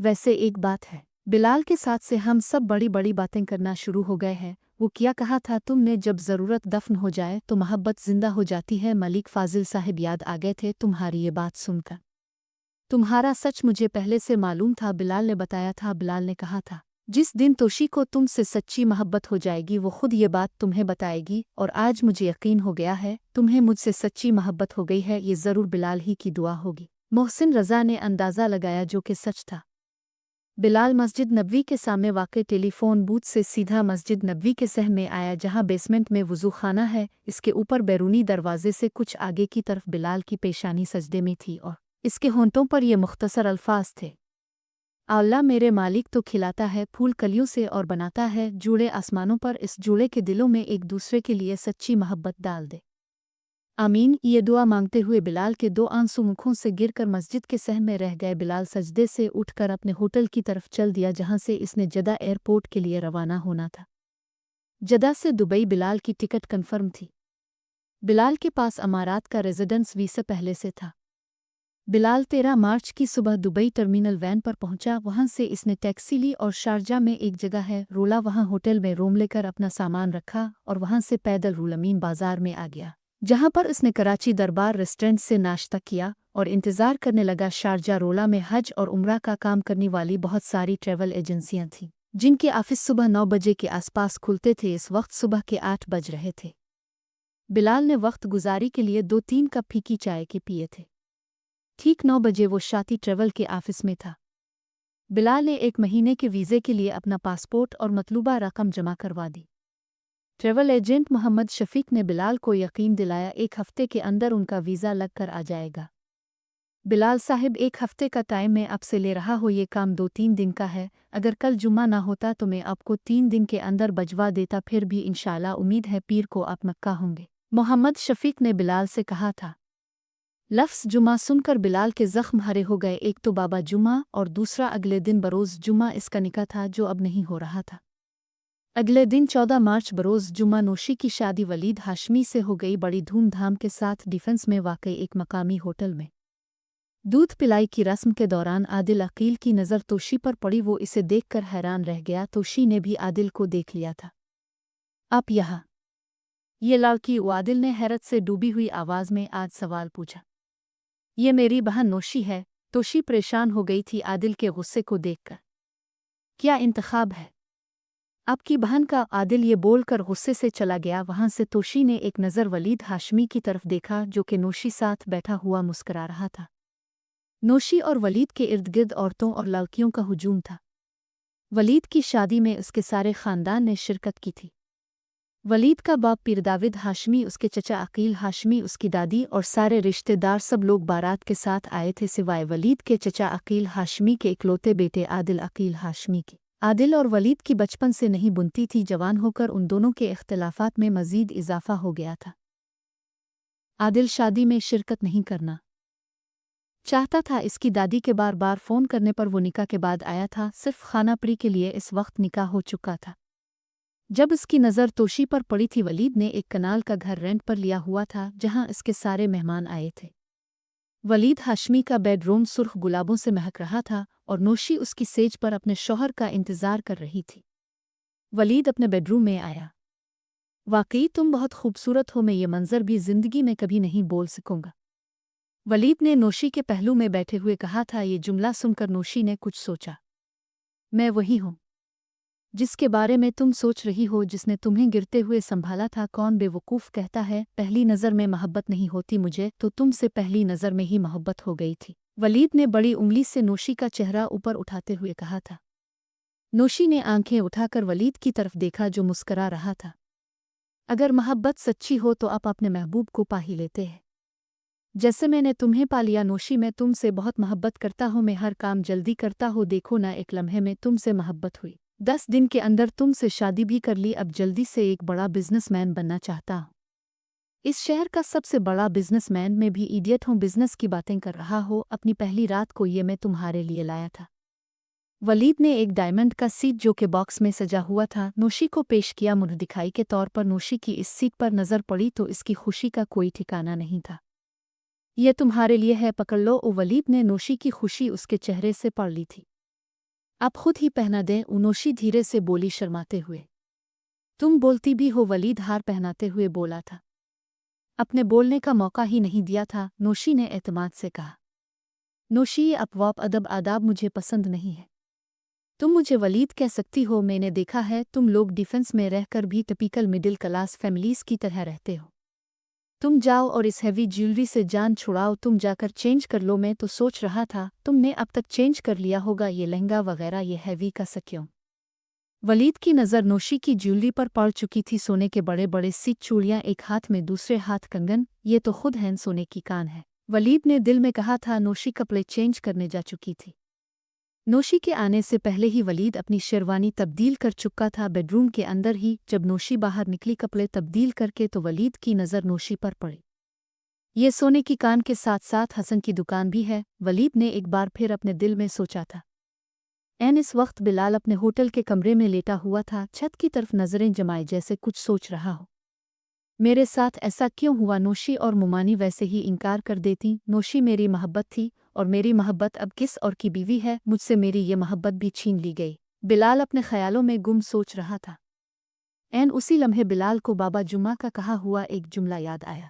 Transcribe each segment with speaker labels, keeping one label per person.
Speaker 1: वैसे एक बात है, बिलाल के साथ से हम सब बड़ी बड़ी बातें करना शुरू हो गए हैं। वो क्या कहा था तुमने, जब ज़रूरत दफन हो जाए तो मोहब्बत जिंदा हो जाती है। मलिक फाजिल साहब याद आ गए थे तुम्हारी ये बात सुनकर। तुम्हारा सच मुझे पहले से मालूम था, बिलाल ने बताया था। बिलाल ने कहा था, जिस दिन तोशी को तुमसे सच्ची मोहब्बत हो जाएगी वो खुद ये बात तुम्हें बताएगी, और आज मुझे यकीन हो गया है तुम्हें मुझसे सच्ची मोहब्बत हो गई है। ये ज़रूर बिलाल ही की दुआ होगी। मोहसिन रज़ा ने अंदाज़ा लगाया, जो कि सच था। बिलाल मस्जिद नबवी के सामने वाक़ टेलीफोन बूथ से सीधा मस्जिद नबवी के सह में आया, जहां बेसमेंट में वज़ू खाना है। इसके ऊपर बैरूनी दरवाजे से कुछ आगे की तरफ बिलाल की पेशानी सजदे में थी, और इसके होंठों पर ये मुख्तसर अल्फाज थे, अल्लाह मेरे मालिक तो खिलाता है फूल कलियों से और बनाता है जूड़े आसमानों पर, इस जूड़े के दिलों में एक दूसरे के लिए सच्ची मोहब्बत डाल दे। आमीन। ये दुआ मांगते हुए बिलाल के दो आंसू मुखों से गिरकर मस्जिद के सह में रह गए। बिलाल सजदे से उठकर अपने होटल की तरफ चल दिया, जहां से इसने जदा एयरपोर्ट के लिए रवाना होना था। जदा से दुबई बिलाल की टिकट कन्फर्म थी। बिलाल के पास अमारात का रेजिडेंस वीसा पहले से था। बिलाल 13 मार्च की सुबह दुबई टर्मिनल वैन पर पहुंचा। वहां से इसने टैक्सी ली और शारजा में एक जगह है रोला, वहां होटल में रूम लेकर अपना सामान रखा और वहां से पैदल रूलमीन बाजार में आ गया, जहां पर उसने कराची दरबार रेस्टोरेंट से नाश्ता किया और इंतज़ार करने लगा। शारजा रोला में हज और उम्रा का काम करने वाली बहुत सारी ट्रैवल एजेंसियां थीं, जिनके ऑफिस सुबह 9 बजे के आसपास खुलते थे। इस वक्त सुबह के 8 बज रहे थे। बिलाल ने वक्त गुजारी के लिए 2-3 कप फीकी चाय के पिए थे। ठीक 9 बजे वो शाती ट्रैवल के ऑफिस में था। बिलाल ने 1 महीने के वीज़े के लिए अपना पासपोर्ट और मतलूबा रकम जमा करवा दी। ट्रैवल एजेंट मोहम्मद शफीक ने बिलाल को यकीन दिलाया 1 हफ्ते के अंदर उनका वीज़ा लग कर आ जाएगा। बिलाल साहिब, 1 हफ्ते का टाइम मैं आपसे ले रहा हूँ, ये काम 2-3 दिन का है। अगर कल जुम्मा ना होता तो मैं आपको 3 दिन के अंदर बजवा देता, फिर भी इंशाअल्लाह उम्मीद है पीर को आप मक्का होंगे, मोहम्मद शफीक ने बिलाल से कहा था। लफ्ज़ जुमा सुनकर बिलाल के ज़ख्म हरे हो गए। एक तो बाबा जुमा और दूसरा अगले दिन बरोज़ जुमा इसका निकाह था, जो अब नहीं हो रहा था। अगले दिन 14 मार्च बरोज़ जुमा नौशी की शादी वलीद हाशमी से हो गई, बड़ी धूमधाम के साथ डिफेंस में वाक़ई एक मकामी होटल में। दूध पिलाई की रस्म के दौरान आदिल अकील की नज़र तोशी पर पड़ी। वो इसे देखकर हैरान रह गया। तोशी ने भी आदिल को देख लिया था। आप यहाँ? ये लड़की? आदिल ने हैरत से डूबी हुई आवाज़ में आज सवाल पूछा। ये मेरी बहन नौशी है। तोशी परेशान हो गई थी आदिल के गुस्से को देखकर। क्या इंतखाब है आपकी बहन का? आदिल ये बोलकर गुस्से से चला गया। वहां से तोशी ने एक नज़र वलीद हाशमी की तरफ देखा, जो कि नौशी साथ बैठा हुआ मुस्करा रहा था। नौशी और वलीद के इर्द गिर्द औरतों और लड़कियों का हुजूम था। वलीद की शादी में उसके सारे खानदान ने शिरकत की थी। वलीद का बाप पीरदाविद हाशमी, उसके चचा अकील हाशमी, उसकी दादी और सारे रिश्तेदार, सब लोग बारात के साथ आए थे, सिवाय वलीद के चचा अकील हाशमी के इकलौते बेटे आदिल अकील हाशमी के। आदिल और वलीद की बचपन से नहीं बुनती थी। जवान होकर उन दोनों के इख्तिलाफात में मज़ीद इजाफा हो गया था। आदिल शादी में शिरकत नहीं करना चाहता था। इसकी दादी के बार बार फ़ोन करने पर वो निकाह के बाद आया था, सिर्फ खानापरी के लिए। इस वक्त निकाह हो चुका था। जब उसकी नज़र तोशी पर पड़ी थी, वलीद ने एक कनाल का घर रेंट पर लिया हुआ था, जहां इसके सारे मेहमान आए थे। वलीद हाशमी का बेडरूम सुर्ख गुलाबों से महक रहा था और नौशी उसकी सेज पर अपने शौहर का इंतज़ार कर रही थी। वलीद अपने बेडरूम में आया। वाकई तुम बहुत खूबसूरत हो, मैं ये मंज़र भी ज़िंदगी में कभी नहीं बोल सकूंगा, वलीद ने नौशी के पहलू में बैठे हुए कहा था। ये जुमला सुनकर नौशी ने कुछ सोचा। मैं वही हूँ जिसके बारे में तुम सोच रही हो, जिसने तुम्हें गिरते हुए संभाला था। कौन बेवकूफ़ कहता है पहली नज़र में मोहब्बत नहीं होती, मुझे तो तुमसे पहली नज़र में ही मोहब्बत हो गई थी, वलीद ने बड़ी उंगली से नौशी का चेहरा ऊपर उठाते हुए कहा था। नौशी ने आंखें उठाकर वलीद की तरफ देखा, जो मुस्करा रहा था। अगर मोहब्बत सच्ची हो तो आप अपने महबूब को पा ही लेते हैं, जैसे मैंने तुम्हें पा लिया। नौशी, मैं तुमसे बहुत मोहब्बत करता हूँ, मैं हर काम जल्दी करता हूँ। देखो ना, एक लम्हे में तुमसे मोहब्बत हुई, 10 दिन के अंदर तुमसे शादी भी कर ली। अब जल्दी से एक बड़ा बिजनेसमैन बनना चाहता हूँ, इस शहर का सबसे बड़ा बिजनेसमैन। मैं भी इडियट हूँ, बिजनेस की बातें कर रहा हो। अपनी पहली रात को ये मैं तुम्हारे लिए लाया था। वलीद ने एक डायमंड का सीट, जो कि बॉक्स में सजा हुआ था, नौशी को पेश किया। मुँह दिखाई के तौर पर नौशी की इस सीट पर नज़र पड़ी तो इसकी खुशी का कोई ठिकाना नहीं था। ये तुम्हारे लिए है, पकड़ लो। ओ वलीद ने नौशी की खुशी उसके चेहरे से पढ़ ली थी। आप खुद ही पहना दें, उनोशी धीरे से बोली शर्माते हुए। तुम बोलती भी हो, वलीद हार पहनाते हुए बोला था। अपने बोलने का मौका ही नहीं दिया था, नोशी ने एतमाद से कहा। नोशी, ये अपवाब अदब आदाब मुझे पसंद नहीं है। तुम मुझे वलीद कह सकती हो, मैंने देखा है तुम लोग डिफेंस में रहकर भी टिपिकल मिडिल क्लास फैमिलीज की तरह रहते हो। तुम जाओ और इस हैवी ज्वेलरी से जान छुड़ाओ, तुम जाकर चेंज कर लो। मैं तो सोच रहा था तुमने अब तक चेंज कर लिया होगा, ये लहंगा वगैरह ये हैवी का क्यों? वलीद की नज़र नोशी की ज्वेलरी पर पड़ चुकी थी। सोने के बड़े बड़े सी चूड़ियां, एक हाथ में दूसरे हाथ कंगन, ये तो खुद हैं सोने की कान है। वलीद ने दिल में कहा था। नोशी कपड़े चेंज करने जा चुकी थी। नोशी के आने से पहले ही वलीद अपनी शेरवानी तब्दील कर चुका था बेडरूम के अंदर ही। जब नोशी बाहर निकली कपड़े तब्दील करके तो वलीद की नज़र नोशी पर पड़ी। ये सोने की कान के साथ साथ हसन की दुकान भी है, वलीद ने एक बार फिर अपने दिल में सोचा था। इस वक्त बिलाल अपने होटल के कमरे में लेटा हुआ था, छत की तरफ नजरें जमाए जैसे कुछ सोच रहा हो। मेरे साथ ऐसा क्यों हुआ? नोशी और मुमानी वैसे ही इनकार कर देती। नोशी मेरी मोहब्बत थी और मेरी मोहब्बत अब किस और की बीवी है, मुझसे मेरी ये मोहब्बत भी छीन ली गई। बिलाल अपने ख्यालों में गुम सोच रहा था। उसी लम्हे बिलाल को बाबा जुम्मा का कहा हुआ एक जुमला याद आया।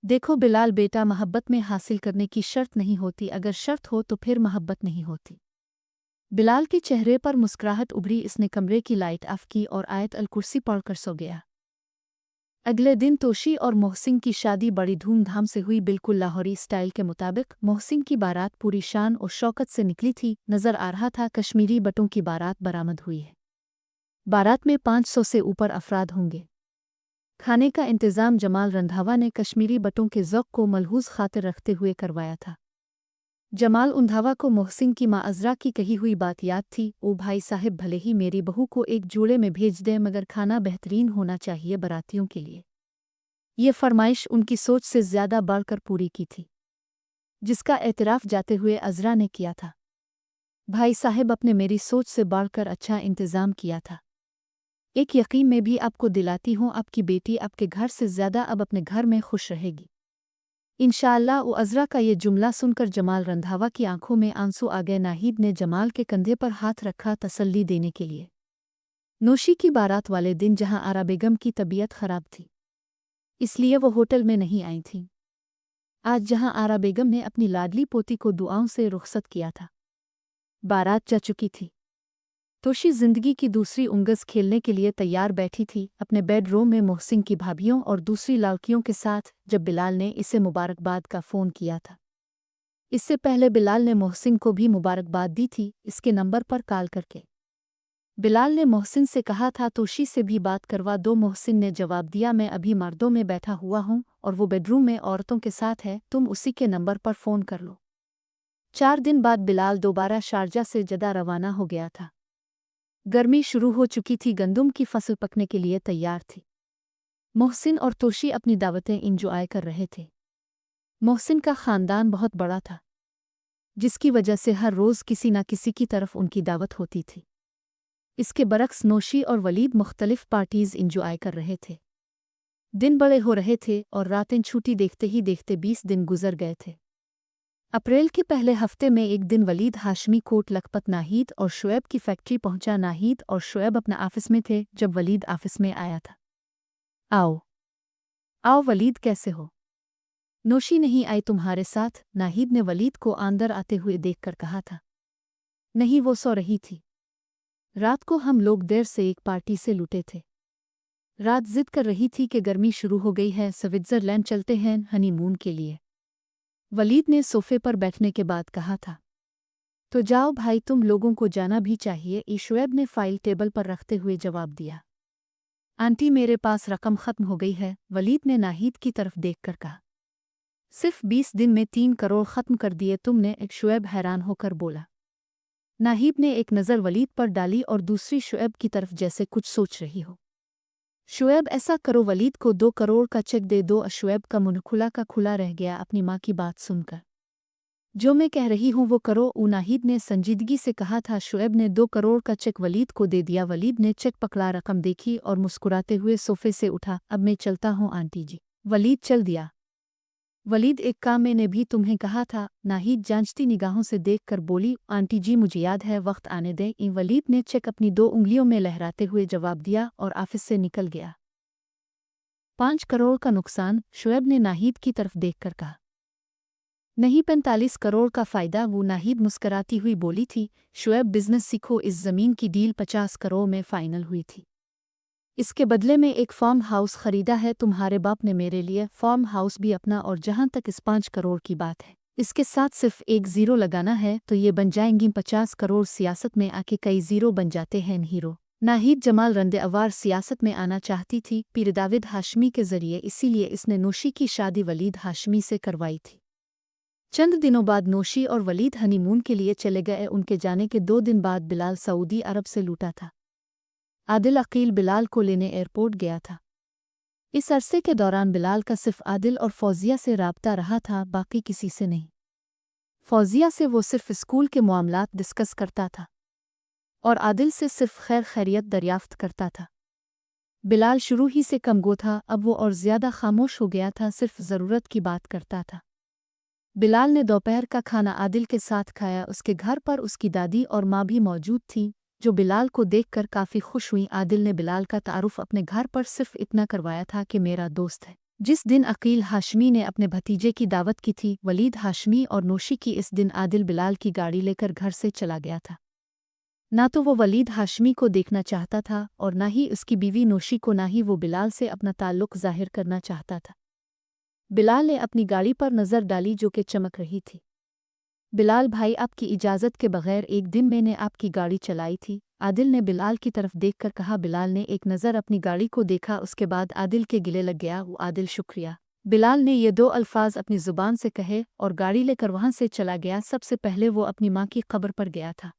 Speaker 1: देखो बिलाल बेटा, मोहब्बत में हासिल करने की शर्त नहीं होती, अगर शर्त हो तो फिर मोहब्बत नहीं होती। बिलाल के चेहरे पर मुस्कुराहट उभरी। इसने कमरे की लाइट ऑफ की और आयत अल कुर्सी पढ़कर सो गया। अगले दिन तोशी और मोहसिन की शादी बड़ी धूमधाम से हुई, बिल्कुल लाहौरी स्टाइल के मुताबिक। मोहसिन की बारात पूरी शान और शौकत से निकली थी। नजर आ रहा था कश्मीरी बटों की बारात बरामद हुई है। बारात में 500 से ऊपर अफराद होंगे। खाने का इंतज़ाम जमाल रंधावा ने कश्मीरी बटों के ज़ौक़ को मलहूज़ खातिर रखते हुए करवाया था। जमाल रंधावा को मोहसिन की माँ अज़रा की कही हुई बात याद थी। ओ भाई साहब, भले ही मेरी बहू को एक जोड़े में भेज दें, मगर खाना बेहतरीन होना चाहिए बारातियों के लिए। ये फरमाइश उनकी सोच से ज़्यादा बढ़कर पूरी की थी, जिसका एतराफ़ जाते हुए अज़रा ने किया था। भाई साहब, अपने मेरी सोच से बढ़कर अच्छा इंतज़ाम किया था। एक यकीन में भी आपको दिलाती हूँ, आपकी बेटी आपके घर से ज़्यादा अब अपने घर में खुश रहेगी इंशाअल्लाह। वो अज़रा का ये जुमला सुनकर जमाल रंधावा की आंखों में आंसू आ गए। नाहिद ने जमाल के कंधे पर हाथ रखा तसल्ली देने के लिए। नोशी की बारात वाले दिन जहां आरा बेगम की तबीयत खराब थी, इसलिए वो होटल में नहीं आई थी। आज जहां आरा बेगम ने अपनी लाडली पोती को दुआओं से रुखसत किया था, बारात जा चुकी थी। तोशी जिंदगी की दूसरी उंगस खेलने के लिए तैयार बैठी थी अपने बेडरूम में मोहसिन की भाभियों और दूसरी लड़कियों के साथ, जब बिलाल ने इसे मुबारकबाद का फ़ोन किया था। इससे पहले बिलाल ने मोहसिन को भी मुबारकबाद दी थी, इसके नंबर पर कॉल करके। बिलाल ने मोहसिन से कहा था तोशी से भी बात करवा दो। मोहसिन ने जवाब दिया, मैं अभी मर्दों में बैठा हुआ हूँ और वो बेडरूम में औरतों के साथ है, तुम उसी के नंबर पर फ़ोन कर लो। 4 दिन बाद बिलाल दोबारा शारजा से जदा रवाना हो गया था। गर्मी शुरू हो चुकी थी, गंदम की फसल पकने के लिए तैयार थी। मोहसिन और तोशी अपनी दावतें इंजॉय कर रहे थे। मोहसिन का ख़ानदान बहुत बड़ा था, जिसकी वजह से हर रोज़ किसी न किसी की तरफ उनकी दावत होती थी। इसके बरक्स नोशी और वलीद मुख्तलिफ पार्टीज़ इंजॉय कर रहे थे। दिन बड़े हो रहे थे और रातें छूटी देखते ही देखते 20 दिन गुजर गए थे। अप्रैल के पहले हफ्ते में एक दिन वलीद हाशमी कोट लखपत नाहिद और शुएब की फैक्ट्री पहुंचा। नाहिद और शुएब अपना ऑफिस में थे जब वलीद ऑफिस में आया था। आओ आओ वलीद, कैसे हो? नोशी नहीं आई तुम्हारे साथ? नाहिद ने वलीद को अंदर आते हुए देखकर कहा था। नहीं, वो सो रही थी। रात को हम लोग देर से एक पार्टी से लुटे थे। रात जिद कर रही थी कि गर्मी शुरू हो गई है, स्विट्ज़रलैंड चलते हैं हनीमून के लिए। वलीद ने सोफे पर बैठने के बाद कहा था। तो जाओ भाई, तुम लोगों को जाना भी चाहिए, शुएब ने फाइल टेबल पर रखते हुए जवाब दिया। आंटी, मेरे पास रकम ख़त्म हो गई है, वलीद ने नाहिद की तरफ देखकर कहा। सिर्फ 20 दिन में 3 करोड़ ख़त्म कर दिए तुमने? शुएब हैरान होकर बोला। नाहिद ने एक नज़र वलीद पर डाली और दूसरी शुएब की तरफ, जैसे कुछ सोच रही हो। शुएब, ऐसा करो, वलीद को 2 करोड़ का चेक दे दो। शुएब का मुंह खुला का खुला रह गया अपनी माँ की बात सुनकर। जो मैं कह रही हूँ वो करो, नाहिद ने संजीदगी से कहा था। शुएब ने 2 करोड़ का चेक वलीद को दे दिया। वलीद ने चेक पकड़ा, रकम देखी और मुस्कुराते हुए सोफे से उठा। अब मैं चलता हूँ आंटी जी। वलीद चल दिया। वलीद एक काम मैंने भी तुम्हें कहा था। नाहिद जांचती निगाहों से देख कर बोली, आंटी जी मुझे याद है, वक्त आने दें। वलीद ने चेक अपनी 2 उंगलियों में लहराते हुए जवाब दिया और ऑफिस से निकल गया। 5 करोड़ का नुकसान, शुएब ने नाहिद की तरफ देखकर कहा। नहीं, 45 करोड़ का फ़ायदा, वो नाहिद मुस्कराती हुई बोली थी। शुएब बिजनेस सीखो, इस ज़मीन की डील 50 करोड़ में फ़ाइनल हुई थी। इसके बदले में एक फार्म हाउस खरीदा है तुम्हारे बाप ने मेरे लिए, फार्म हाउस भी अपना। और जहां तक इस 5 करोड़ की बात है, इसके साथ सिर्फ एक ज़ीरो लगाना है तो ये बन जाएंगी 50 करोड़। सियासत में आके कई ज़ीरो बन जाते हैं हीरो। नाहिद जमाल रंदे अवार सियासत में आना चाहती थी पीर दाविद हाशमी के ज़रिए, इसीलिए इसने नोशी की शादी वलीद हाशमी से करवाई थी। चंद दिनों बाद नोशी और वलीद हनीमून के लिए चले गए। उनके जाने के 2 दिन बाद बिलाल सऊदी अरब से लौटा था। आदिल अकील बिलाल को लेने एयरपोर्ट गया था। इस अरसे के दौरान बिलाल का सिर्फ आदिल और फौजिया से राब्ता रहा था, बाकी किसी से नहीं। फौजिया से वो सिर्फ स्कूल के मामलात डिस्कस करता था और आदिल से सिर्फ खैर खैरियत दरियाफ्त करता था। बिलाल शुरू ही से कमगो था, अब वो और ज़्यादा खामोश हो गया था, सिर्फ ज़रूरत की बात करता था। बिलाल ने दोपहर का खाना आदिल के साथ खाया। उसके घर पर उसकी दादी और माँ भी मौजूद थीं, जो बिलाल को देखकर काफ़ी खुश हुई। आदिल ने बिलाल का तारुफ अपने घर पर सिर्फ इतना करवाया था कि मेरा दोस्त है। जिस दिन अकील हाशमी ने अपने भतीजे की दावत की थी, वलीद हाशमी और नोशी की, इस दिन आदिल बिलाल की गाड़ी लेकर घर से चला गया था। ना तो वो वलीद हाशमी को देखना चाहता था और ना ही उसकी बीवी नोशी को, ना ही वो बिलाल से अपना ताल्लुक़ ज़ाहिर करना चाहता था। बिलाल ने अपनी गाड़ी पर नज़र डाली जो कि चमक रही थी। बिलाल भाई, आपकी इजाज़त के बगैर एक दिन मैंने आपकी गाड़ी चलाई थी, आदिल ने बिलाल की तरफ देखकर कहा। बिलाल ने एक नज़र अपनी गाड़ी को देखा, उसके बाद आदिल के गिले लग गया। वो आदिल शुक्रिया। बिलाल ने ये 2 अल्फाज अपनी ज़ुबान से कहे और गाड़ी लेकर वहाँ से चला गया। सबसे पहले वो अपनी माँ की कब्र पर गया था।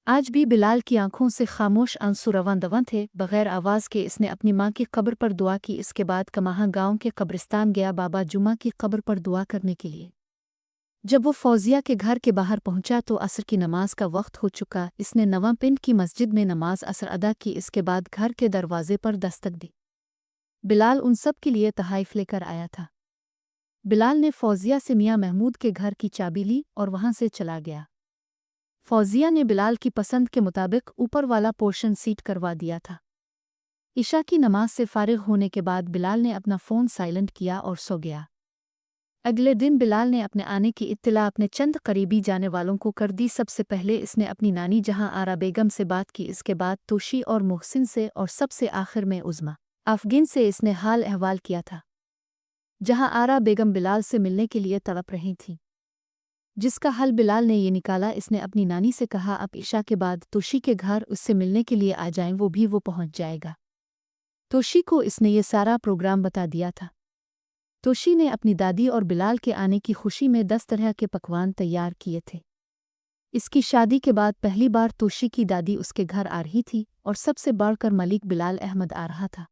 Speaker 1: आज भी बिलाल की आंखों से खामोश आंसू रवां दवां थे। बगैर आवाज़ के इसने अपनी माँ की कब्र पर दुआ की। इसके बाद कमाहा गांव के कब्रिस्तान गया बाबा जुमा की कब्र पर दुआ करने के लिए। जब वो फौजिया के घर के बाहर पहुंचा तो असर की नमाज का वक्त हो चुका। इसने नवापिंड की मस्जिद में नमाज असर अदा की। इसके बाद घर के दरवाजे पर दस्तक दी। बिलाल उन सब के लिए तहाइफ लेकर आया था। बिलाल ने फौजिया से मियाँ महमूद के घर की चाबी ली और वहां से चला गया। फौजिया ने बिलाल की पसंद के मुताबिक ऊपर वाला पोर्शन सीट करवा दिया था। इशा की नमाज से फारिग होने के बाद बिलाल ने अपना फ़ोन साइलेंट किया और सो गया। अगले दिन बिलाल ने अपने आने की इत्तला अपने चंद करीबी जाने वालों को कर दी। सबसे पहले इसने अपनी नानी जहां आरा बेगम से बात की, इसके बाद तोशी और मोहसिन से, और सबसे आखिर में उज़्मा अफ़गिन से इसने हाल अहवाल किया था। जहां आरा बेगम बिलाल से मिलने के लिए तड़प रही थी, जिसका हल बिलाल ने ये निकाला। इसने अपनी नानी से कहा अब इशा के बाद तोशी के घर उससे मिलने के लिए आ जाएं, वो पहुंच जाएगा। तोशी को इसने ये सारा प्रोग्राम बता दिया था। तोशी ने अपनी दादी और बिलाल के आने की खुशी में 10 तरह के पकवान तैयार किए थे। इसकी शादी के बाद पहली बार तोशी की दादी उसके घर आ रही थी और सबसे बढ़कर मलिक बिलाल अहमद आ रहा था।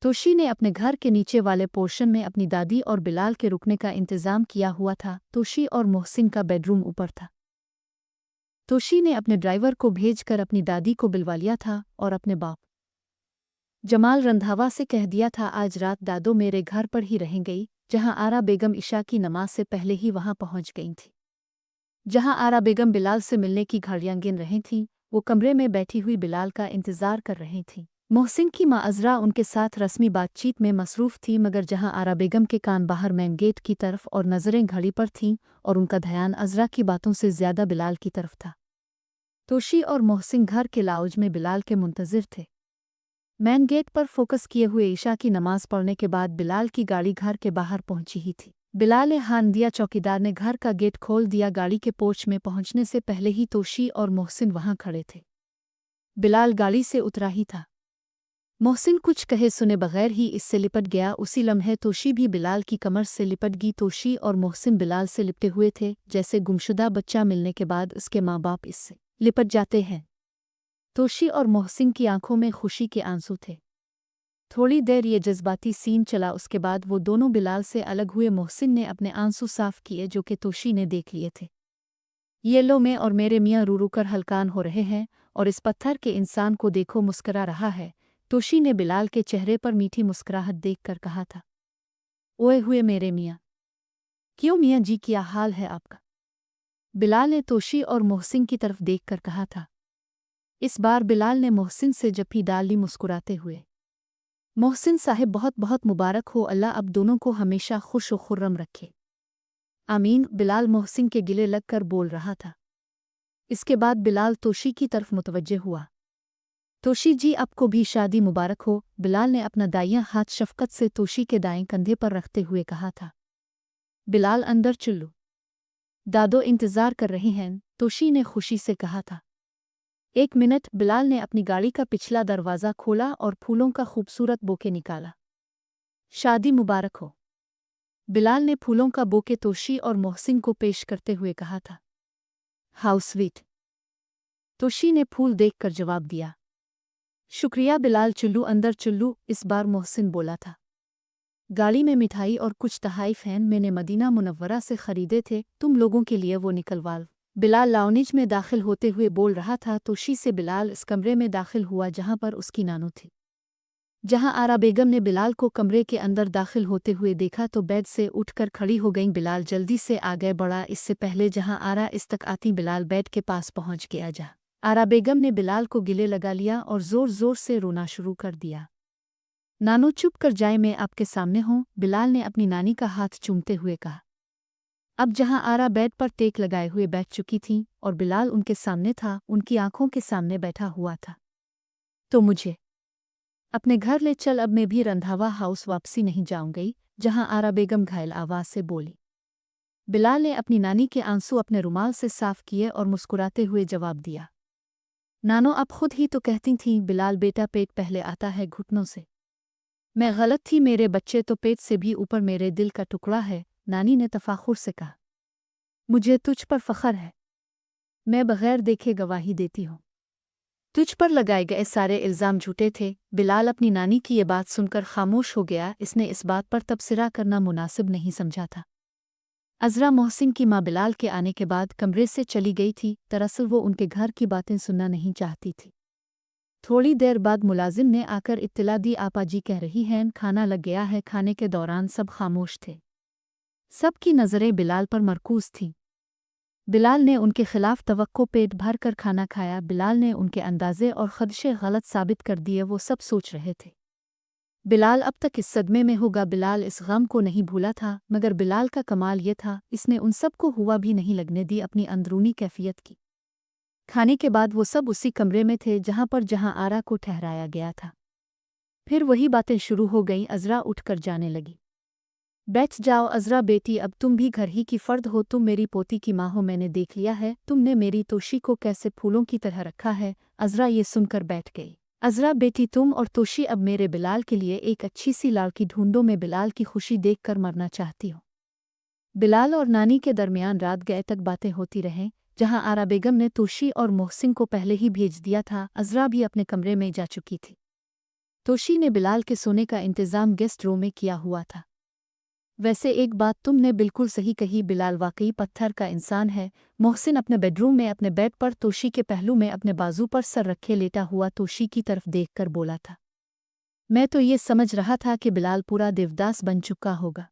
Speaker 1: तोशी ने अपने घर के नीचे वाले पोर्शन में अपनी दादी और बिलाल के रुकने का इंतज़ाम किया हुआ था। तोशी और मोहसिन का बेडरूम ऊपर था। तोशी ने अपने ड्राइवर को भेजकर अपनी दादी को बुलवा लिया था और अपने बाप जमाल रंधावा से कह दिया था आज रात दादो मेरे घर पर ही रहेंगी। जहां आरा बेगम इशा की नमाज से पहले ही वहां पहुंच गई थी। जहां आरा बेगम बिलाल से मिलने की घड़ियां गिन रही थीं, वो कमरे में बैठी हुई बिलाल का इंतजार कर रही थीं। मोहसिन की माँ अज़रा उनके साथ रस्मी बातचीत में मसरूफ़ थी, मगर जहां आरा बेगम के कान बाहर मेन गेट की तरफ और नज़रें घड़ी पर थीं और उनका ध्यान अज़रा की बातों से ज़्यादा बिलाल की तरफ था। तोशी और मोहसिन घर के लाउज में बिलाल के मुंतज़िर थे। मैन गेट पर फोकस किए हुए ईशा की नमाज पढ़ने के बाद बिलाल की गाड़ी घर के बाहर पहुंची ही थी। बिलाल ने हान दिया, चौकीदार ने घर का गेट खोल दिया। गाड़ी के पोर्च में पहुंचने से पहले ही तोशी और मोहसिन वहां खड़े थे। बिलाल गाड़ी से उतरा ही था। मोहसिन कुछ कहे सुने बगैर ही इससे लिपट गया। उसी लम्हे तोशी भी बिलाल की कमर से लिपट गई। तोशी और मोहसिन बिलाल से लिपटे हुए थे, जैसे गुमशुदा बच्चा मिलने के बाद उसके माँ बाप इससे लिपट जाते हैं। तोशी और मोहसिन की आंखों में खुशी के आंसू थे। थोड़ी देर ये जज्बाती सीन चला, उसके बाद वो दोनों बिलाल से अलग हुए। मोहसिन ने अपने आंसू साफ किए जो कि तोशी ने देख लिए थे। ये लो, मैं और मेरे मियाँ रू रू कर हलकान हो रहे हैं और इस पत्थर के इंसान को देखो मुस्करा रहा है। तोशी ने बिलाल के चेहरे पर मीठी मुस्कुराहट देख कर कहा था। ओए हुए मेरे मियाँ, क्यों मियाँ जी, क्या हाल है आपका? बिलाल ने तोशी और मोहसिन की तरफ देखकर कहा था। इस बार बिलाल ने मोहसिन से जप्पी डाल ली मुस्कुराते हुए। मोहसिन साहिब, बहुत बहुत मुबारक हो, अल्लाह अब दोनों को हमेशा खुश व खुर्रम रखे। आमीन, बिलाल मोहसिन के गिले लगकर बोल रहा था। इसके बाद बिलाल तोशी की तरफ मुतवज्जे हुआ। तोशी जी, आपको भी शादी मुबारक हो, बिलाल ने अपना दायां हाथ शफकत से तोशी के दाएं कंधे पर रखते हुए कहा था। बिलाल, अंदर चलो, दादो इंतजार कर रही हैं, तोशी ने खुशी से कहा था। 1 मिनट, बिलाल ने अपनी गाड़ी का पिछला दरवाज़ा खोला और फूलों का खूबसूरत बोके निकाला। शादी मुबारक हो, बिलाल ने फूलों का बोके तोशी और मोहसिन को पेश करते हुए कहा था। हाउ स्वीट, तोशी ने फूल देखकर जवाब दिया। शुक्रिया बिलाल, चुल्लू अंदर चुल्लू, इस बार मोहसिन बोला था। गाड़ी में मिठाई और कुछ तहाइफ हैं, मैंने मदीना मुनव्वरा से खरीदे थे, तुम लोगों के लिए वो निकलवा। बिलाल लाउंज में दाखिल होते हुए बोल रहा था। तोशी से बिलाल इस कमरे में दाखिल हुआ जहां पर उसकी नानू थी। जहां आरा बेगम ने बिलाल को कमरे के अंदर दाखिल होते हुए देखा तो बेड से उठकर खड़ी हो गईं। बिलाल जल्दी से आगे बढ़ा, इससे पहले जहां आरा इस तक आती बिलाल बेड के पास पहुंच गया। जा आरा बेगम ने बिलाल को गिले लगा लिया और जोर जोर से रोना शुरू कर दिया। नानू चुप कर जाए, मैं आपके सामने हूँ, बिलाल ने अपनी नानी का हाथ चूमते हुए कहा। अब जहां आरा बेड पर टेक लगाए हुए बैठ चुकी थीं और बिलाल उनके सामने था, उनकी आंखों के सामने बैठा हुआ था। तो मुझे अपने घर ले चल, अब मैं भी रंधावा हाउस वापसी नहीं जाऊंगी, जहां आरा बेगम घायल आवाज से बोली। बिलाल ने अपनी नानी के आंसू अपने रुमाल से साफ किए और मुस्कुराते हुए जवाब दिया। नानो, आप खुद ही तो कहती थीं। बिलाल, बेटा, पेट पहले आता है घुटनों से। मैं गलत थी, मेरे बच्चे तो पेट से भी ऊपर मेरे दिल का टुकड़ा है, नानी ने तफाखुर से कहा। मुझे तुझ पर फख्र है, मैं बगैर देखे गवाही देती हूँ। तुझ पर लगाए गए सारे इल्ज़ाम झूठे थे। बिलाल अपनी नानी की ये बात सुनकर खामोश हो गया। इसने इस बात पर तबसरा करना मुनासिब नहीं समझा था। अज़रा मोहसिन की माँ बिलाल के आने के बाद कमरे से चली गई थी। दरअसल वो उनके घर की बातें सुनना नहीं चाहती थी। थोड़ी देर बाद मुलाजिम ने आकर इत्तला दी, आपा जी कह रही हैं खाना लग गया है। खाने के दौरान सब खामोश थे। सबकी नज़रें बिलाल पर मरकूज़ थीं। बिलाल ने उनके खिलाफ तवक्को पेट भर कर खाना खाया। बिलाल ने उनके अंदाजे और खदशे गलत साबित कर दिए, वो सब सोच रहे थे। बिलाल अब तक इस सदमे में होगा। बिलाल इस गम को नहीं भूला था, मगर बिलाल का कमाल ये था, इसने उन सब को हुआ भी नहीं लगने दी अपनी अंदरूनी कैफियत की। खाने के बाद वो सब उसी कमरे में थे जहां आरा को ठहराया गया था। फिर वही बातें शुरू हो गईं। अज़रा उठकर जाने लगी। बैठ जाओ अज़रा बेटी, अब तुम भी घर ही की फ़र्द हो, तुम मेरी पोती की माँ हो, मैंने देख लिया है तुमने मेरी तोशी को कैसे फूलों की तरह रखा है। अज़रा ये सुनकर बैठ गई। अज़रा बेटी, तुम और तोशी अब मेरे बिलाल के लिए एक अच्छी सी लड़की ढूंढो, मैं बिलाल की खुशी देखकर मरना चाहती हूँ। बिलाल और नानी के दरमियान रात गए तक बातें होती रहें। जहाँ आरा बेगम ने तोशी और मोहसिन को पहले ही भेज दिया था, अज़रा भी अपने कमरे में जा चुकी थी। तोशी ने बिलाल के सोने का इंतज़ाम गेस्ट रूम में किया हुआ था। वैसे एक बात तुमने बिल्कुल सही कही, बिलाल वाकई पत्थर का इंसान है। मोहसिन अपने बेडरूम में अपने बेड पर तोशी के पहलू में अपने बाजू पर सर रखे लेटा हुआ तोशी की तरफ देखकर बोला था। मैं तो ये समझ रहा था कि बिलाल पूरा देवदास बन चुका होगा।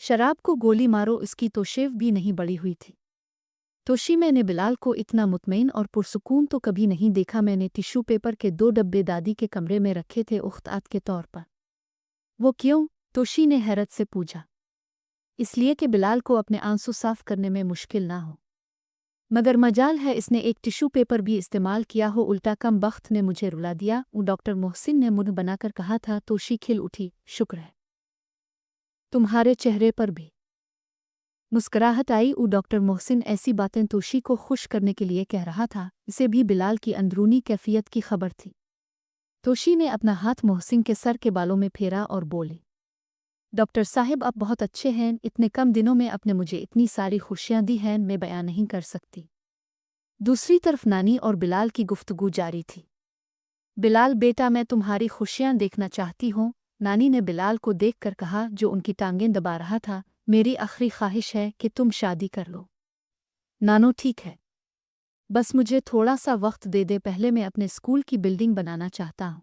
Speaker 1: शराब को गोली मारो, इसकी तो शेव भी नहीं बड़ी हुई थी। तोशी, मैंने बिलाल को इतना मुतमईन और पुरसुकून तो कभी नहीं देखा। मैंने टिश्यू पेपर के 2 डब्बे दादी के कमरे में रखे थे उख्तात के तौर पर। वो क्यों? तोशी ने हैरत से पूछा। इसलिए कि बिलाल को अपने आंसू साफ करने में मुश्किल ना हो। मगर मजाल है इसने एक टिश्यू पेपर भी इस्तेमाल किया हो, उल्टा कम बख्त ने मुझे रुला दिया। डॉक्टर मोहसिन ने मुंह बनाकर कहा था। तोशी खिल उठी। शुक्र है तुम्हारे चेहरे पर भी मुस्कुराहट आई। डॉक्टर मोहसिन ऐसी बातें तोशी को खुश करने के लिए कह रहा था, इसे भी बिलाल की अंदरूनी कैफियत की खबर थी। तोशी ने अपना हाथ मोहसिन के सर के बालों में फेरा और बोली, डॉक्टर साहिब आप बहुत अच्छे हैं, इतने कम दिनों में आपने मुझे इतनी सारी खुशियां दी हैं, मैं बयां नहीं कर सकती। दूसरी तरफ नानी और बिलाल की गुफ्तगू जारी थी। बिलाल बेटा, मैं तुम्हारी खुशियां देखना चाहती हूँ, नानी ने बिलाल को देखकर कहा जो उनकी टांगें दबा रहा था। मेरी आखिरी ख्वाहिश है कि तुम शादी कर लो। नानो ठीक है, बस मुझे थोड़ा सा वक्त दे दे, पहले मैं अपने स्कूल की बिल्डिंग बनाना चाहता हूँ।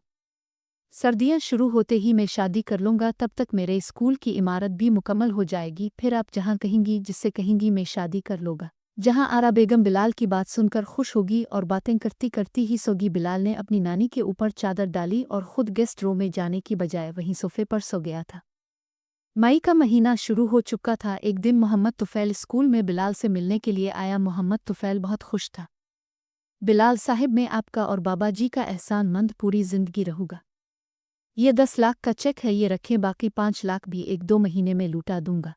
Speaker 1: सर्दियाँ शुरू होते ही मैं शादी कर लूँगा, तब तक मेरे स्कूल की इमारत भी मुकम्मल हो जाएगी। फिर आप जहाँ कहेंगी, जिससे कहेंगी मैं शादी कर लूँगा। जहाँ आरा बेगम बिलाल की बात सुनकर खुश होगी और बातें करती करती ही सोगी। बिलाल ने अपनी नानी के ऊपर चादर डाली और खुद गेस्ट रूम में जाने की बजाय वहीं सोफे पर सो गया था। मई का महीना शुरू हो चुका था। एक दिन मोहम्मद तुफैल स्कूल में बिलाल से मिलने के लिए आया। मोहम्मद तुफैल बहुत खुश था। बिलाल साहिब, मैं आपका और बाबा जी का एहसानमंद पूरी जिंदगी रहूँगा। ये 10 लाख का चेक है, ये रखें, बाकी 5 लाख भी 1-2 महीने में लौटा दूंगा।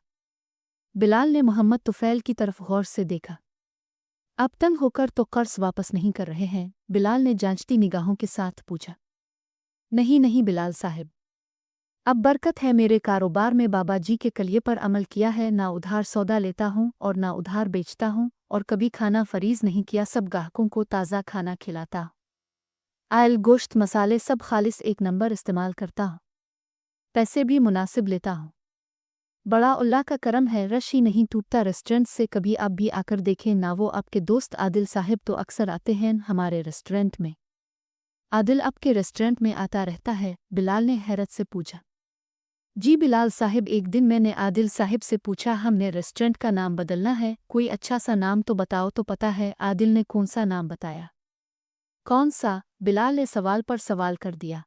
Speaker 1: बिलाल ने मोहम्मद तुफैल की तरफ गौर से देखा। अब तंग होकर तो कर्ज वापस नहीं कर रहे हैं? बिलाल ने जांचती निगाहों के साथ पूछा। नहीं नहीं बिलाल साहिब, अब बरकत है मेरे कारोबार में। बाबा जी के कलिये पर अमल किया है। ना उधार सौदा लेता हूँ और ना उधार बेचता हूँ, और कभी खाना फरीज नहीं किया। सब ग्राहकों को ताज़ा खाना खिलाता हूँ। आयल, गोश्त, मसाले सब खालिस 1 नंबर इस्तेमाल करता हूँ। पैसे भी मुनासिब लेता हूँ। बड़ा अल्लाह का करम है, रश ही नहीं टूटता। रेस्टोरेंट से कभी आप भी आकर देखें ना। वो आपके दोस्त आदिल साहिब तो अक्सर आते हैं हमारे रेस्टोरेंट में। आदिल आपके रेस्टोरेंट में आता रहता है? बिलाल ने हैरत से पूछा। जी बिलाल साहिब, एक दिन मैंने आदिल साहिब से पूछा, हमने रेस्टोरेंट का नाम बदलना है, कोई अच्छा सा नाम तो बताओ तो पता है। आदिल ने कौन सा नाम बताया? कौन सा? बिलाल ने सवाल पर सवाल कर दिया।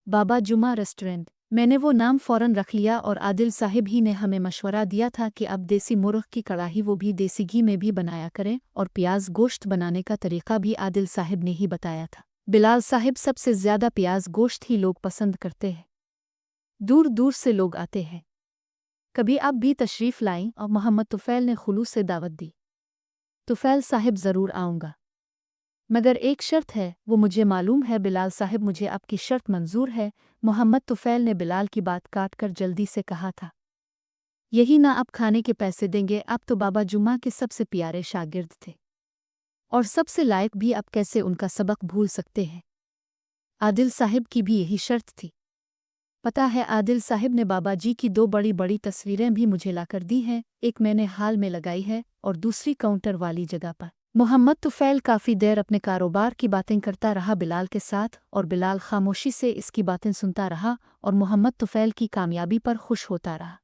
Speaker 1: बाबा जुमा रेस्टोरेंट। मैंने वो नाम फ़ौरन रख लिया और आदिल साहिब ही ने हमें मशवरा दिया था कि अब देसी मुर्ग़ की कड़ाही, वो भी देसी घी में भी बनाया करें, और प्याज गोश्त बनाने का तरीक़ा भी आदिल साहिब ने ही बताया था। बिलाल साहिब, सबसे ज़्यादा प्याज गोश्त ही लोग पसंद करते हैं। दूर दूर से लोग आते हैं। कभी आप भी तशरीफ़ लाएं। और मोहम्मद तुफैल ने खुलूस से दावत दी। तुफैल साहिब, ज़रूर आऊँगा, मगर एक शर्त है। वो मुझे मालूम है बिलाल साहिब, मुझे आपकी शर्त मंजूर है। मोहम्मद तुफैल ने बिलाल की बात काट कर जल्दी से कहा था। यही ना, आप खाने के पैसे देंगे? आप तो बाबा जुम्मा के सबसे प्यारे शागिर्द थे और सबसे लायक भी, आप कैसे उनका सबक भूल सकते हैं? आदिल साहिब की भी यही शर्त थी। पता है, आदिल साहिब ने बाबा जी की 2 बड़ी बड़ी तस्वीरें भी मुझे लाकर दी हैं। एक मैंने हाल में लगाई है और दूसरी काउंटर वाली जगह पर। मोहम्मद तुफैल काफ़ी देर अपने कारोबार की बातें करता रहा बिलाल के साथ, और बिलाल खामोशी से इसकी बातें सुनता रहा और मोहम्मद तुफैल की कामयाबी पर खुश होता रहा।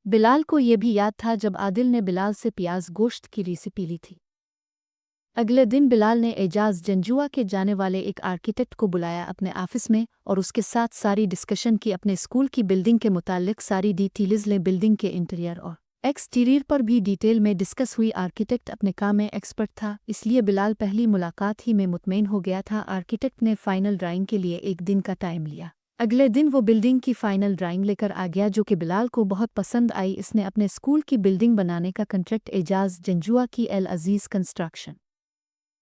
Speaker 1: बिलाल को ये भी याद था जब आदिल ने बिलाल से प्याज गोश्त की रेसिपी ली थी। अगले दिन बिलाल ने एजाज जंजुआ के जाने वाले एक आर्किटेक्ट को बुलाया अपने ऑफिस में और उसके साथ सारी डिस्कशन की। अपने स्कूल की बिल्डिंग के मुतालिक सारी डिटेल्स ले। बिल्डिंग के इंटीरियर और एक्सटीरियर पर भी डिटेल में डिस्कस हुई। आर्किटेक्ट अपने काम में एक्सपर्ट था, इसलिए बिलाल पहली मुलाकात ही में मुतमईन हो गया था। आर्किटेक्ट ने फाइनल ड्राइंग के लिए 1 दिन का टाइम लिया। अगले दिन वो बिल्डिंग की फाइनल ड्राइंग लेकर आ गया, जो कि बिलाल को बहुत पसंद आई। इसने अपने स्कूल की बिल्डिंग बनाने का कंट्रैक्ट एजाज जंजुआ की एल अजीज कंस्ट्रक्शन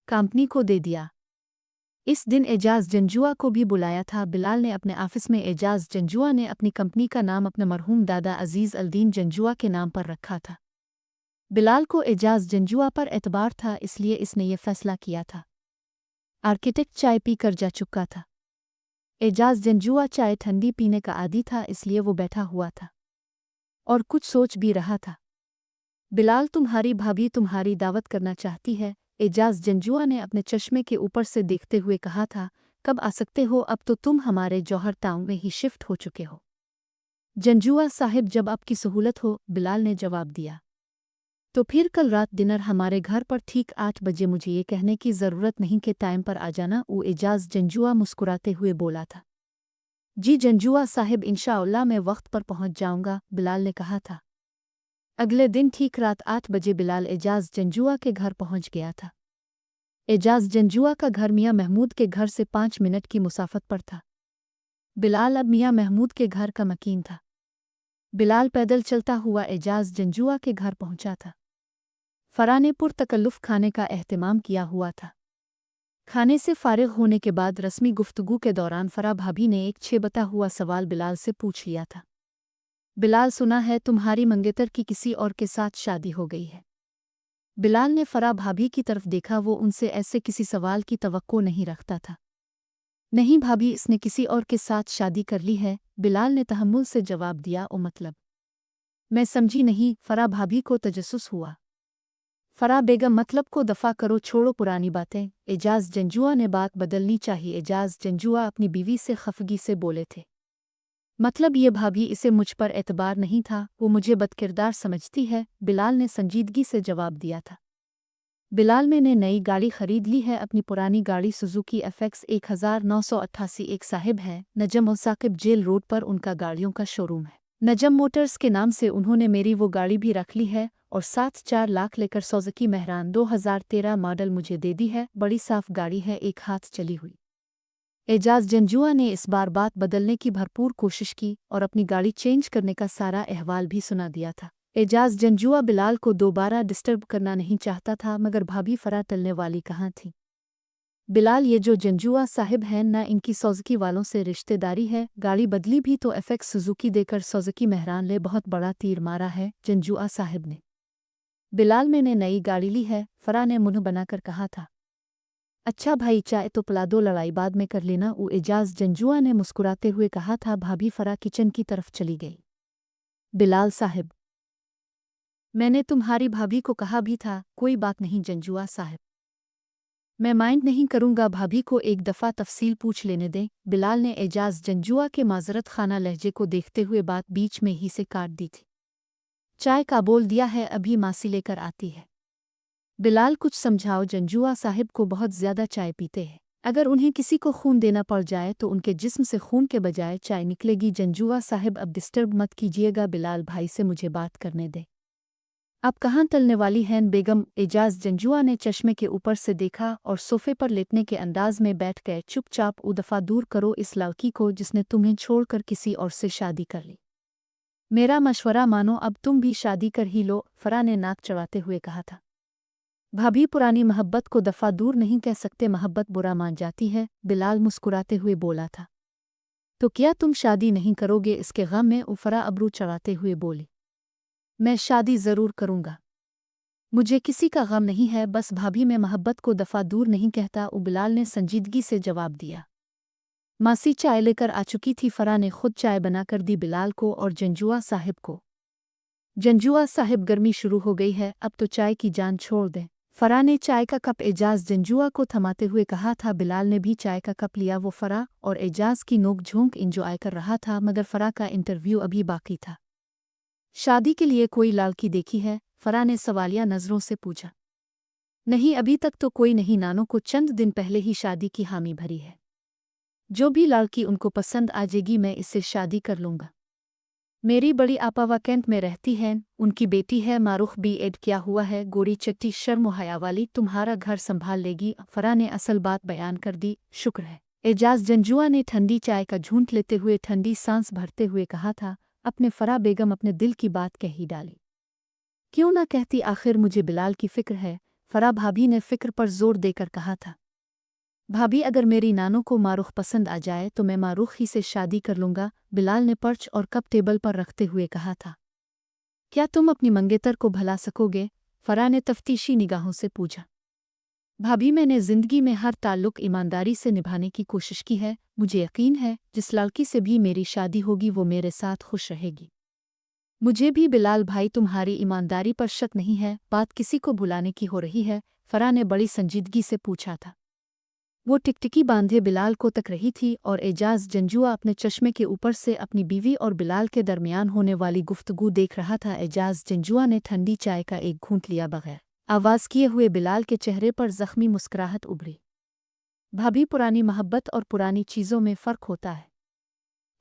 Speaker 1: कंपनी को दे दिया। इस दिन एजाज जंजुआ को भी बुलाया था। बिलाल ने अपने ऑफिस में एजाज जंजुआ ने अपनी कंपनी का नाम अपने मरहूम दादा अजीज अल्दीन जंजुआ के नाम पर रखा था। बिलाल को एजाज जंजुआ पर एतबार था, इसलिए इसने ये फैसला किया था। आर्किटेक्ट चाय पी कर जा चुका था। एजाज जंजुआ चाय ठंडी पीने का आदी था, इसलिए वो बैठा हुआ था और कुछ सोच भी रहा था। बिलाल, तुम्हारी भाभी तुम्हारी दावत करना चाहती है, एजाज जंजुआ ने अपने चश्मे के ऊपर से देखते हुए कहा था। कब आ सकते हो? अब तो तुम हमारे जौहर टाउन में ही शिफ्ट हो चुके हो। जंजुआ साहिब, जब आपकी सहूलत हो, बिलाल ने जवाब दिया। तो फिर कल रात डिनर हमारे घर पर ठीक 8 बजे। मुझे ये कहने की ज़रूरत नहीं कि टाइम पर आ जाना। वो एजाज जंजुआ मुस्कुराते हुए बोला था। जी जंजुआ साहिब, इंशाअल्लाह मैं वक्त पर पहुंच जाऊंगा, बिलाल ने कहा था। अगले दिन ठीक रात 8 बजे बिलाल एजाज जंजुआ के घर पहुंच गया था। एजाज जंजुआ का घर मियाँ महमूद के घर से 5 मिनट की मुसाफत पर था। बिलाल अब मियाँ महमूद के घर का मकीन था। बिलाल पैदल चलता हुआ एजाज जंजुआ के घर पहुंचा था। फरा ने पुरतकल्लुफ़ खाने का एहतिमाम किया हुआ था। खाने से फारिग होने के बाद रस्मी गुफ्तगू के दौरान फरा भाभी ने एक छेबता हुआ सवाल बिलाल से पूछ लिया था। बिलाल, सुना है तुम्हारी मंगेतर की किसी और के साथ शादी हो गई है। बिलाल ने फरा भाभी की तरफ देखा। वो उनसे ऐसे किसी सवाल की तवक्को नहीं रखता था। नहीं भाभी, इसने किसी और के साथ शादी कर ली है, बिलाल ने तहम्मुल से जवाब दिया। ओ मतलब, मैं समझी नहीं। फरा भाभी को तजस्सुस हुआ। फरा बेगम मतलब को दफ़ा करो, छोड़ो पुरानी बातें। एजाज जंजुआ ने बात बदलनी चाहिए। एजाज जंजुआ अपनी बीवी से खफगी से बोले थे। मतलब ये भाभी, इसे मुझ पर एतबार नहीं था, वो मुझे बदकिरदार समझती है। बिलाल ने संजीदगी से जवाब दिया था। बिलाल, मैंने नई गाड़ी खरीद ली है। अपनी पुरानी गाड़ी सुजुकी FX 1988 एक साहिब है नजम और साकिब जेल रोड पर उनका गाड़ियों का शोरूम है। नजम मोटर्स के नाम से उन्होंने मेरी वो गाड़ी भी रख ली है और 7-4 लाख लेकर सुजुकी मेहरान 2013 मॉडल मुझे दे दी है। बड़ी साफ गाड़ी है, एक हाथ चली हुई। एजाज जंजुआ ने इस बार बात बदलने की भरपूर कोशिश की और अपनी गाड़ी चेंज करने का सारा अहवाल भी सुना दिया था। एजाज जंजुआ बिलाल को दोबारा डिस्टर्ब करना नहीं चाहता था, मगर भाभी फरा टलने वाली कहाँ थी। बिलाल, ये जो जंजुआ साहिब हैं ना, इनकी सुजुकी वालों से रिश्तेदारी है। गाड़ी बदली भी तो FX सुजुकी देकर सुजुकी मेहरान ले बहुत बड़ा तीर मारा है जंजुआ साहिब ने। बिलाल, मैंने नई गाड़ी ली है, फरा ने मुंह बनाकर कहा था। अच्छा भाई, चाय तो पिला दो, लड़ाई बाद में कर लेना। वो एजाज जंजुआ ने मुस्कुराते हुए कहा था। भाभी फरा किचन की तरफ चली गई। बिलाल साहिब, मैंने तुम्हारी भाभी को कहा भी था। कोई बात नहीं जंजुआ साहिब, मैं माइंड नहीं करूंगा। भाभी को एक दफ़ा तफसील पूछ लेने दें। बिलाल ने एजाज जंजुआ के माजरत खाना लहजे को देखते हुए बात बीच में ही से काट दी थी। चाय का बोल दिया है, अभी मासी लेकर आती है। बिलाल, कुछ समझाओ, जंजुआ साहिब को बहुत ज़्यादा चाय पीते हैं। अगर उन्हें किसी को खून देना पड़ जाए तो उनके जिस्म से खून के बजाय चाय निकलेगी। जंजुआ साहिब, अब डिस्टर्ब मत कीजिएगा। बिलाल भाई से मुझे बात करने दे। अब कहाँ टलने वाली हैं बेगम? एजाज जंजुआ ने चश्मे के ऊपर से देखा और सोफे पर लेटने के अंदाज में बैठ गए। चुपचाप उदफा दूर करो इस लड़की को जिसने तुम्हें छोड़कर किसी और से शादी कर ली। मेरा मशवरा मानो, अब तुम भी शादी कर ही लो, फरा ने नाक चढ़ाते हुए कहा था। भाभी, पुरानी मोहब्बत को दफ़ा दूर नहीं कह सकते, मोहब्बत बुरा मान जाती है। बिलाल मुस्कुराते हुए बोला था। तो क्या तुम शादी नहीं करोगे? इसके गम में उफरा अबरू चढ़ाते हुए बोली। मैं शादी ज़रूर करूँगा, मुझे किसी का गम नहीं है। बस भाभी, मैं मोहब्बत को दफ़ा दूर नहीं कहता, बिलाल ने संजीदगी से जवाब दिया। मासी चाय लेकर आ चुकी थी। फरा ने खुद चाय बनाकर दी बिलाल को और जंजुआ साहिब को। जंजुआ साहिब, गर्मी शुरू हो गई है, अब तो चाय की जान छोड़ दें। फरा ने चाय का कप एजाज जंजुआ को थमाते हुए कहा था। बिलाल ने भी चाय का कप लिया। वो फरा और एजाज की नोक झोंक इंजॉय कर रहा था, मगर फरा का इंटरव्यू अभी बाकी था। शादी के लिए कोई लड़की देखी है? फरा ने सवालिया नज़रों से पूछा। नहीं, अभी तक तो कोई नहीं। नानों को चंद दिन पहले ही शादी की हामी भरी है। जो भी लड़की उनको पसंद आ जाएगी, मैं इससे शादी कर लूँगा। मेरी बड़ी आपा कैंट में रहती हैं, उनकी बेटी है मारूख, B.Ed किया हुआ है, गोरी चट्टी शर्म हया वाली, तुम्हारा घर संभाल लेगी। फरा ने असल बात बयान कर दी। शुक्र है। एजाज जंजुआ ने ठंडी चाय का झूंठ लेते हुए ठंडी सांस भरते हुए कहा था। अपने फरा बेगम, अपने दिल की बात कह ही डाली। क्यों ना कहती, आखिर मुझे बिलाल की फ़िक्र है। फरा भाभी ने फ़िक्र पर जोर देकर कहा था। भाभी, अगर मेरी नानों को मारूख पसंद आ जाए तो मैं मारूख ही से शादी कर लूँगा। बिलाल ने पर्च और कप टेबल पर रखते हुए कहा था। क्या तुम अपनी मंगेतर को भुला सकोगे? फरा ने तफ्तीशी निगाहों से पूछा। भाभी, मैंने ज़िंदगी में हर ताल्लुक़ ईमानदारी से निभाने की कोशिश की है। मुझे यकीन है जिस लड़की से भी मेरी शादी होगी वो मेरे साथ खुश रहेगी। मुझे भी बिलाल भाई तुम्हारी ईमानदारी पर शक नहीं है। बात किसी को बुलाने की हो रही है? फरा ने बड़ी संजीदगी से पूछा था। वो टिकटिकी बांधे बिलाल को तक रही थी और एजाज जंजुआ अपने चश्मे के ऊपर से अपनी बीवी और बिलाल के दरमियान होने वाली गुफ्तगू देख रहा था। एजाज जंजुआ ने ठंडी चाय का एक घूंट लिया बगैर आवाज़ किए हुए बिलाल के चेहरे पर ज़ख्मी मुस्कुराहट उभरी। भाभी, पुरानी मोहब्बत और पुरानी चीज़ों में फ़र्क होता है।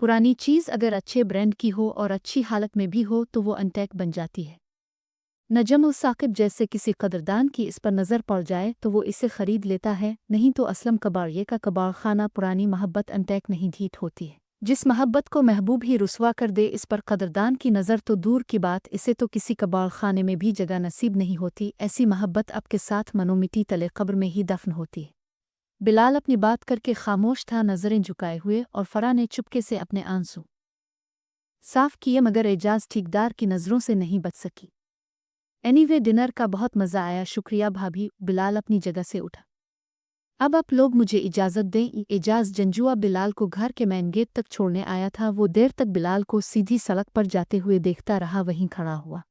Speaker 1: पुरानी चीज़ अगर अच्छे ब्रांड की हो और अच्छी हालत में भी हो तो वो अनटेक बन जाती है। नजम और साकिब जैसे किसी कदरदान की इस पर नज़र पड़ जाए तो वो इसे ख़रीद लेता है, नहीं तो असलम कबाड़िए का कबाड़ खाना। पुरानी मोहब्बत अनटेक नहीं ढीठ होती है। जिस मोहब्बत को महबूब ही रुसवा कर दे, इस पर कदरदान की नज़र तो दूर की बात, इसे तो किसी कबाड़ खाने में भी जगह नसीब नहीं होती। ऐसी मोहब्बत आपके साथ मनोमिटी तले कब्र में ही दफन होती है। बिलाल अपनी बात करके खामोश था, नज़रें झुकाए हुए, और फरा ने चुपके से अपने आंसू साफ किए, मगर एजाज ठीकदार की नज़रों से नहीं बच सकी। एनीवे, डिनर का बहुत मज़ा आया। शुक्रिया भाभी। बिलाल अपनी जगह से उठा। अब आप लोग मुझे इजाज़त दें। एजाज जंजुआ बिलाल को घर के मेन गेट तक छोड़ने आया था। वो देर तक बिलाल को सीधी सड़क पर जाते हुए देखता रहा, वहीं खड़ा हुआ।